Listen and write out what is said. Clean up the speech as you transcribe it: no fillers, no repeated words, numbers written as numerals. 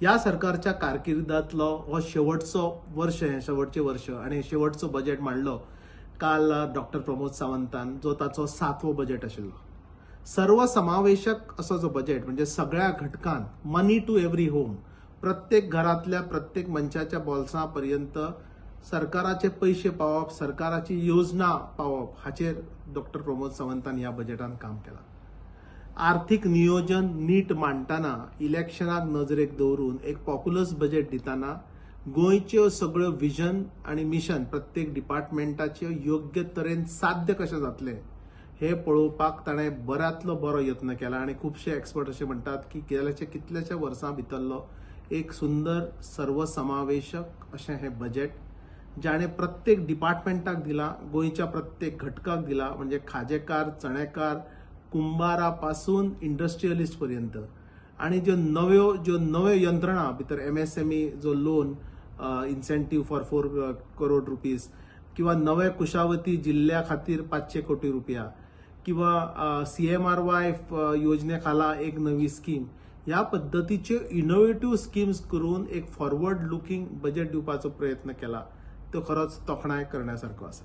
या सरकारच्या कारकिर्दीतलो हो शेवटचे वर्ष आणि शेवटचो बजेट मांडलो काल डॉक्टर प्रमोद सावंतान, जो ताचो 7वो बजेट आशिल्लो. सर्वसमावेशक असो जो बजेट, म्हणजे सगळ्या घटकांक मनी टू एव्हरी होम, प्रत्येक घरातल्या प्रत्येक मनशाच्या बोल्सापर्यंत सरकाराचे पैसे पावप, सरकाराची योजना पावप, हाचेर डॉक्टर प्रमोद सावंतान ह्या बजेटान काम केलां. आर्थिक नियोजन नीट मांडटाना इलेक्शनाक नजरेक दवरून एक पॉप्युलस बजेट दिताना गोंयच्यो सगळ्यो विजन आणि मिशन प्रत्येक डिपार्टमेंटाच्यो योग्य तरेन साध्य कशें जातले हे पळोवपाक ताणें बऱ्यांतलो बरो यत्न केला. आणि खुबशे एक्सपर्ट अशें म्हणटात की गेल्याच्या कितल्याशा वर्सां भितरलो एक सुंदर सर्वसमावेशक अशें हें बजेट जाणें प्रत्येक डिपार्टमेंटाक दिला, गोंयच्या प्रत्येक घटकाक दिला, म्हणजे खाजेकार, चणेकार, कुंभारापासून इंडस्ट्रियलिस्ट पर्यंत. आणि ज्यो नव्यो यंत्रणा भितर MSME जो loan incentive for 4 crore rupees, किंवा नवे कुशावती जिल्ल्या खातीर 500 कोटी रुपया, किंवा CMRY योजने खाला एक नवी स्कीम, ह्या पद्धतीचे इनोव्हेटिव्ह स्कीम्स करून एक फॉरवर्ड लुकिंग बजेट दिवपाचो प्रयत्न केला. तो खरोच तोखणाय करण्यासारखो आसा.